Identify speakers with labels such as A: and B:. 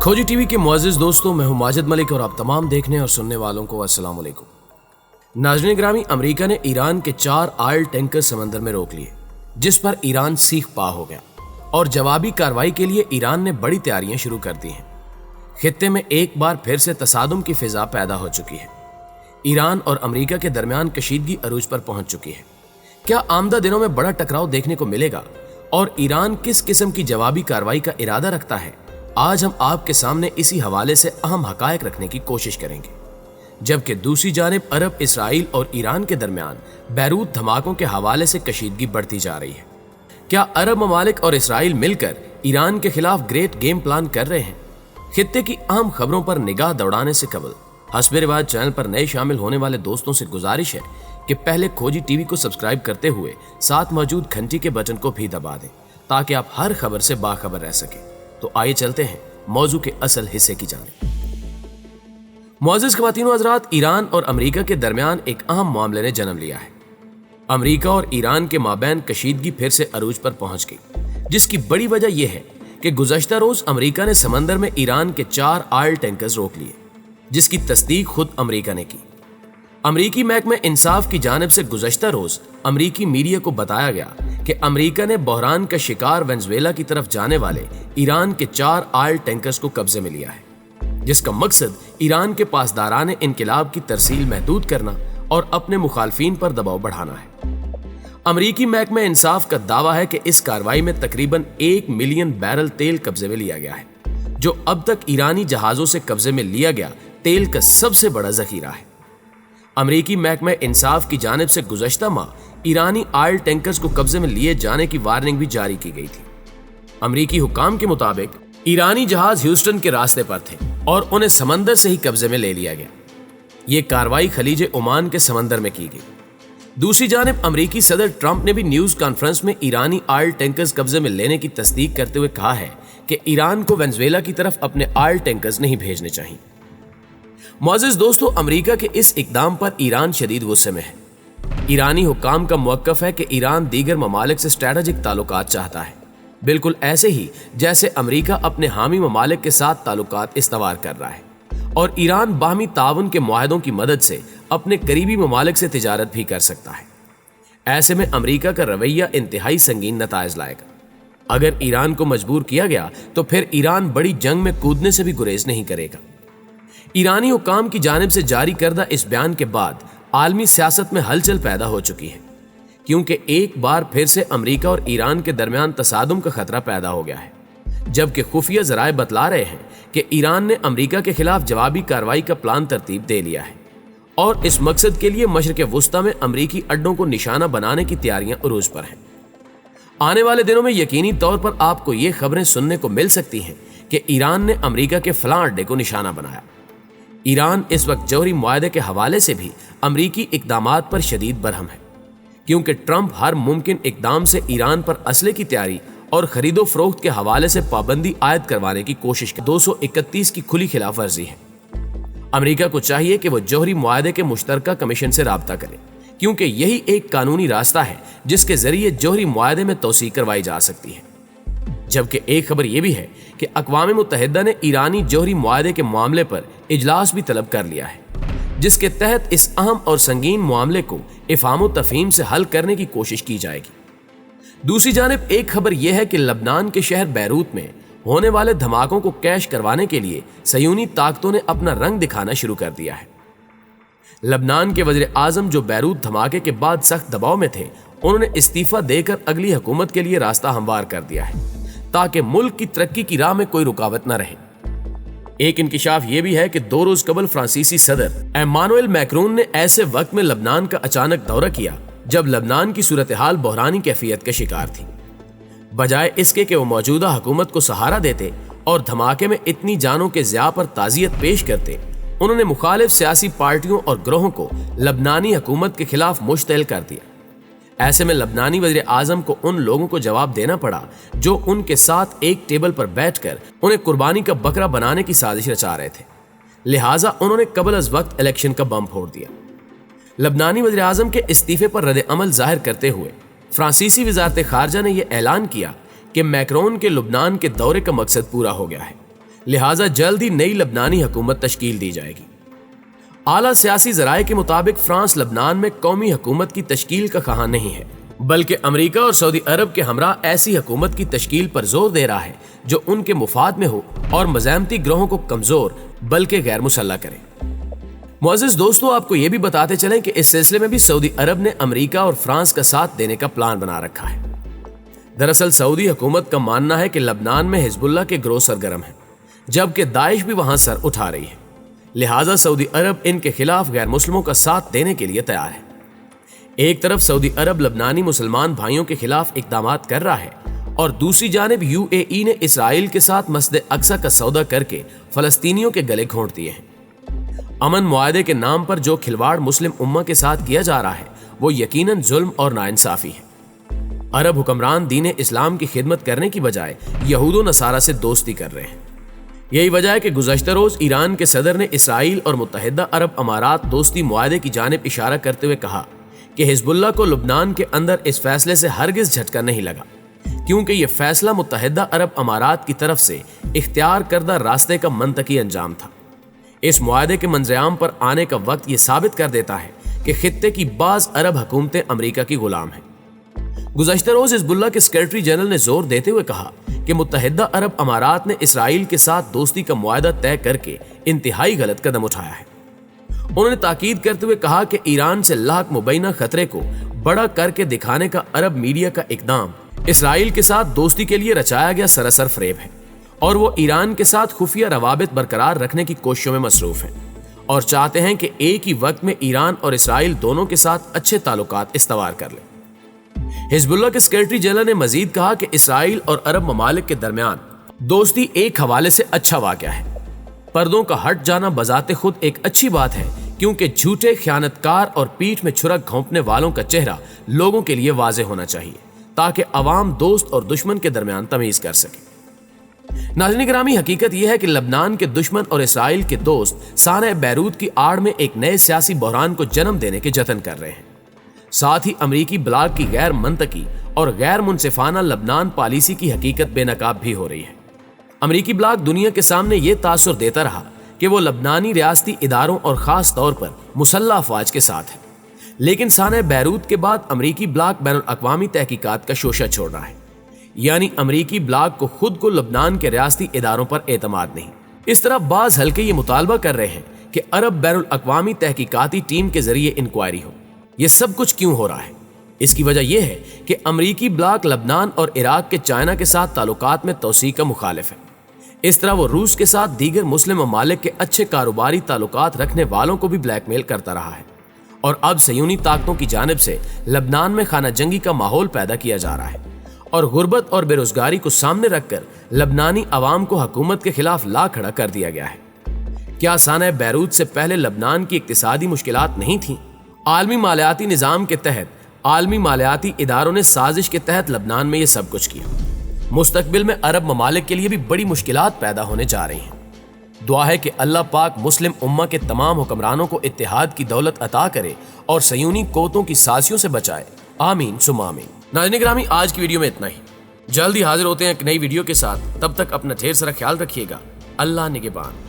A: खोजी टीवी के मुअज़्ज़िज़ दोस्तों, मैं हूं माजिद मलिक और आप तमाम देखने और सुनने वालों को अस्सलाम वालेकुम। नाज़रीन ग्रामी, अमेरिका ने ईरान के 4 ऑयल टैंकर समंदर में रोक लिए, जिस पर ईरान सीख पा हो गया और जवाबी कार्रवाई के लिए ईरान ने बड़ी तैयारियां शुरू कर दी हैं। खित्ते में एक बार फिर से तसादुम की फिजा पैदा हो चुकी है। ईरान और अमेरिका के दरमियान कशीदगी अरूज पर पहुंच चुकी है। क्या आमदा दिनों में बड़ा टकराव देखने को मिलेगा और ईरान किस किस्म की जवाबी कार्रवाई का इरादा रखता है? आज हम आपके सामने इसी हवाले से अहम हकायक रखने की कोशिश करेंगे। जबकि दूसरी जानिब अरब, इसराइल और ईरान के दरमियान बैरूत धमाकों के हवाले से कशीदगी बढ़ती जा रही है। क्या अरब ममालिक और इसराइल मिलकर ईरान के खिलाफ ग्रेट गेम प्लान कर रहे हैं? खित्ते की अहम खबरों पर निगाह दौड़ाने से कबल हस्बे रिवाज चैनल पर नए शामिल होने वाले दोस्तों से गुजारिश है कि पहले खोजी टीवी को सब्सक्राइब करते हुए साथ मौजूद घंटी के बटन को भी दबा दें, ताकि आप हर खबर से बाखबर रह सकें। तो आइए चलते हैं मौजू के असल हिस्से की जानिब। मुअज़्ज़िज़ ख़वातीन व हज़रात, ईरान और अमेरिका के दरमियान एक अहम मामले ने जन्म लिया है। अमेरिका और ईरान के माबैन कशीदगी फिर से अरूज पर पहुंच गई, जिसकी बड़ी वजह यह है कि गुज़श्ता रोज अमेरिका ने समंदर में ईरान के 4 ऑयल टैंकर्स रोक लिए, जिसकी तस्दीक खुद अमेरिका ने की। अमरीकी महकमे इंसाफ की जानिब से गुज़श्ता रोज अमरीकी मीडिया को बताया गया कि अमेरिका ने बहरान का शिकार वेनेज़ुएला की तरफ जाने वाले ईरान के 4 ऑयल टैंकर्स को कब्जे में लिया है, जिसका मकसद ईरान के पासदाराने इनकिलाब की तरसील महदूद करना और अपने मुखालफीन पर दबाव बढ़ाना है। अमरीकी महकमे इंसाफ का दावा है कि इस कार्रवाई में तकरीबन 1 मिलियन बैरल तेल कब्जे में लिया गया है, जो अब तक ईरानी जहाजों से कब्जे में लिया गया तेल का सबसे बड़ा जखीरा है। अमरीकी महकमे इंसाफ की जानिब से गुज़श्ता माह ईरानी ऑयल टैंकर्स को कब्जे में लिए जाने की वार्निंग भी जारी की गई थी। अमरीकी हुकाम के मुताबिक ईरानी जहाज ह्यूस्टन के रास्ते पर थे और उन्हें समंदर से ही कब्जे में ले लिया गया। ये कार्रवाई खलीज ओमान के समंदर में की गई। दूसरी जानिब अमरीकी सदर ट्रंप ने भी न्यूज कॉन्फ्रेंस में ईरानी ऑयल टैंकर्स कब्जे में लेने की तस्दीक करते हुए कहा है कि ईरान को वेनेज़ुएला की तरफ अपने ऑयल टैंकर्स नहीं भेजने चाहिए। मुअज़्ज़िज़ दोस्तों, अमेरिका के इस इक़दाम पर ईरान शदीद गुस्से में है। ईरानी हुकाम का मौक़िफ़ है कि ईरान दीगर ममालिक से स्ट्रैटेजिक ताल्लुकात चाहता है, बिल्कुल ऐसे ही जैसे अमेरिका अपने हामी ममालिक के साथ ताल्लुकात इस्तवार कर रहा है, और ईरान बाहमी ताउन के मुआहदों की मदद से अपने करीबी ममालिक से तिजारत भी कर सकता है। ऐसे में अमेरिका का रवैया इंतहाई संगीन नताइज लाएगा। अगर ईरान को मजबूर किया गया तो फिर ईरान बड़ी जंग में कूदने से भी गुरेज नहीं करेगा। ईरानी हुकाम की जानिब से जारी करदा इस बयान के बाद आलमी सियासत में हलचल पैदा हो चुकी है, क्योंकि एक बार फिर से अमेरिका और ईरान के दरमियान तसादुम का खतरा पैदा हो गया है, जबकि खुफिया जराए बतला रहे हैं कि ईरान ने अमेरिका के खिलाफ जवाबी कार्रवाई का प्लान तरतीब दे लिया है और इस मकसद के लिए मशरिक़ वुस्ता में अमेरिकी अड्डों को निशाना बनाने की तैयारियां उरूज पर हैं। आने वाले दिनों में यकीनी तौर पर आपको ये खबरें सुनने को मिल सकती हैं कि ईरान ने अमेरिका के फलां अड्डे को निशाना बनाया। ईरान इस वक्त जौहरी मुआहदे के हवाले से भी अमरीकी इक़दामात पर शदीद बरहम है, क्योंकि ट्रंप हर मुमकिन इक़दाम से ईरान पर असले की तैयारी और खरीदो फरोख्त के हवाले से पाबंदी आयद करवाने की कोशिश की 231 की खुली खिलाफ वर्जी है। अमरीका को चाहिए कि वो जौहरी मुआहदे के मुश्तरका कमीशन से राब्ता करे, क्योंकि यही एक कानूनी रास्ता है जिसके जरिए जौहरी मुआहदे में तौसीक करवाई जा सकती है। जबकि एक खबर यह भी है कि अक़वाम मुत्तहिदा ने ईरानी जौहरी मुआहदे के मामले पर इजलास भी तलब कर लिया है, जिसके तहत इस अहम और संगीन मामले को इफ़हाम व तफ़हीम से हल करने की कोशिश की जाएगी। दूसरी जानिब एक खबर यह है कि लबनान के शहर बैरूत में होने वाले धमाकों को कैश करवाने के लिए सयूनी ताकतों ने अपना रंग दिखाना शुरू कर दिया है। लबनान के वज़ीर आज़म, जो बैरूत धमाके के बाद सख्त दबाव में थे, उन्होंने इस्तीफा देकर अगली हुकूमत के लिए रास्ता हमवार कर दिया है, ताकि मुल्क की तरक्की की राह में कोई रुकावट न रहे। एक इंकिशाफ यह भी है कि 2 रोज कबल फ्रांसीसी सदर एमानुएल मैक्रोन ने ऐसे वक्त में लबनान का अचानक दौरा किया जब लबनान की सूरत हाल बहरानी कैफियत का शिकार थी। बजाय इसके कि वो मौजूदा हुकूमत को सहारा देते और धमाके में इतनी जानों के ज़िया पर ताज़ियत पेश करते, उन्होंने मुखालिफ सियासी पार्टियों और ग्रोहों को लबनानी हुकूमत के खिलाफ मुश्तइल कर दिया। ऐसे में लबनानी वज़ीर आज़म को उन लोगों को जवाब देना पड़ा जो उनके साथ एक टेबल पर बैठकर उन्हें कुर्बानी का बकरा बनाने की साजिश रचा रहे थे। लिहाजा उन्होंने कबल अज़ वक्त इलेक्शन का बम फोड़ दिया। लबनानी वज़ीर आज़म के इस्तीफे पर रद्द अमल जाहिर करते हुए फ्रांसीसी वज़ारत ख़ारजा ने यह ऐलान किया कि मैक्रोन के लुबनान के दौरे का मकसद पूरा हो गया है। लिहाजा जल्द ही नई लबनानी हुकूमत तश्कील दी जाएगी। आला सियासी जराए के मुताबिक फ्रांस लबनान में कौमी हुकूमत की तश्कील का ख़्वाह नहीं है, बल्कि अमेरिका और सऊदी अरब के हमरा ऐसी हुकूमत की तश्कील पर जोर दे रहा है जो उनके मुफाद में हो और मज़ाहमती ग्रोहों को कमजोर बल्कि गैर मुसल्लह करे। मुअज़्ज़िज़ दोस्तों, आपको ये भी बताते चलें कि इस सिलसिले में भी सऊदी अरब ने अमेरिका और फ्रांस का साथ देने का प्लान बना रखा है। दरअसल सऊदी हुकूमत का मानना है कि लबनान में हिजबुल्लाह के ग्रोह सरगर्म है, जबकि दाइश भी वहां सर उठा रही है। लिहाजा सऊदी अरब इनके खिलाफ गैर मुस्लिमों का साथ देने के लिए तैयार है। एक तरफ सऊदी अरब लबनानी मुसलमान भाइयों के खिलाफ इक़दामात कर रहा है और दूसरी जानिब यूएई ने इसराइल के साथ मस्जिद अक्सा का सौदा करके फलस्तीनियों के गले घोंट दिए हैं। अमन मुआहदे के नाम पर जो खिलवाड़ मुस्लिम उम्मा के साथ किया जा रहा है वो यकीनन जुल्म और नाइंसाफी है। अरब हुक्मरान दीन इस्लाम की खिदमत करने की बजाय यहूद व नसारा से दोस्ती कर रहे हैं। यही वजह है कि गुज़श्ता रोज ईरान के सदर ने इसराइल और मुत्तहिदा अरब अमारात दोस्ती मुआहदे की जानिब इशारा करते हुए कहा कि हिजबुल्लाह को लबनान के अंदर इस फैसले से हरगिज झटका नहीं लगा, क्योंकि यह फैसला मुत्तहिदा अरब अमारात की तरफ से इख्तियार करदा रास्ते का मंतकी अंजाम था। इस मुआहदे के मंजरेआम पर आने का वक्त यह साबित कर देता है कि खित्ते की बाज अरब हुकूमतें अमेरिका की गुलाम हैं। गुज़श्ता रोज हिजबुल्लाह के सेक्रेटरी जनरल ने जोर देते हुए कहा कि मुत्तहिदा अरब अमारात ने इसराइल के साथ दोस्ती का मुआहदा तय करके इंतहाई गलत कदम उठाया है। उन्होंने ताकीद करते हुए कहा कि ईरान से लाक मुबैना खतरे को बड़ा करके दिखाने का अरब मीडिया का इकदाम इसराइल के साथ दोस्ती के लिए रचाया गया सरासर फरेब है और वो ईरान के साथ खुफिया रवाबित बरकरार रखने की कोशिशों में मसरूफ है और चाहते हैं कि एक ही वक्त में ईरान और इसराइल दोनों के साथ अच्छे ताल्लुकात इस्तवार कर लें। हिजबुल्लाह के सेक्रेटरी जनरल ने मजीद कहा कि इसराइल और अरब ममालिक के दरमियान दोस्ती एक हवाले से अच्छा वाक़या है। पर्दों का हट जाना बजाते खुद एक अच्छी बात है, क्योंकि झूठे ख़यानतकार और पीठ में छुरक घोंपने वालों का चेहरा लोगों के लिए वाज़े होना चाहिए ताकि अवाम दोस्त और दुश्मन के दरमियान तमीज़ कर सके। नाज़रीन गिरामी, हकीकत यह है कि लबनान के दुश्मन और इसराइल के दोस्त सानह बैरूत की आड़ में एक नए सियासी बहरान को जन्म देने के जतन कर रहे हैं। साथ ही अमरीकी ब्लॉक की गैर मंतकी और गैर मुनसिफाना लबनान पॉलिसी की हकीकत बेनकाब भी हो रही है। अमरीकी ब्लॉक दुनिया के सामने ये तासुर देता रहा कि वो लबनानी रियासती इदारों और ख़ास तौर पर मुसल्लह अफवाज के साथ है, लेकिन सानह बैरूत के बाद अमरीकी ब्लॉक बैनुल अक़वामी तहकीकात का शोशा छोड़ रहा है। यानी अमरीकी ब्लॉक को खुद को लबनान के रियासती इदारों पर एतमाद नहीं। इस तरह बाज़ हल्के ये मुतालबा कर रहे हैं कि अरब बैनुल अक़वामी तहकीकाती टीम के जरिए इंक्वायरी हो। ये सब कुछ क्यों हो रहा है? इसकी वजह यह है कि अमरीकी ब्लॉक लबनान और इराक के चाइना के साथ ताल्लुकात में तोसी का मुखालिफ है। इस तरह वो रूस के साथ दीगर मुस्लिम ममालिक के अच्छे कारोबारी ताल्लुकात रखने वालों को भी ब्लैकमेल करता रहा है और अब सयूनी ताकतों की जानिब से लबनान में खाना जंगी का माहौल पैदा किया जा रहा है और गुर्बत और बेरोजगारी को सामने रखकर लबनानी अवाम को हुकूमत के खिलाफ ला खड़ा कर दिया गया है। क्या सानह बैरूत से पहले लबनान की इक्तिसादी मुश्किलात नहीं थीं? आलमी मालियाती निज़ाम के तहत आलमी मालियाती इदारों ने साजिश के तहत लबनान में ये सब कुछ किया। मुस्तकबिल में अरब ममालिक के लिए भी बड़ी मुश्किलात पैदा होने जा रही हैं। दुआ है कि अल्लाह पाक मुस्लिम उम्मा के तमाम हुक्मरानों को इत्तेहाद की दौलत अता करे और सयूनी कोतों की साजिशों से बचाए। आमीन सुम्मा आमीन। नाज़रीन गिरामी, आज की वीडियो में इतना ही। जल्द ही हाजिर होते हैं एक नई वीडियो के साथ। तब तक अपना ढेर सारा ख्याल रखिएगा। अल्लाह निगहबान।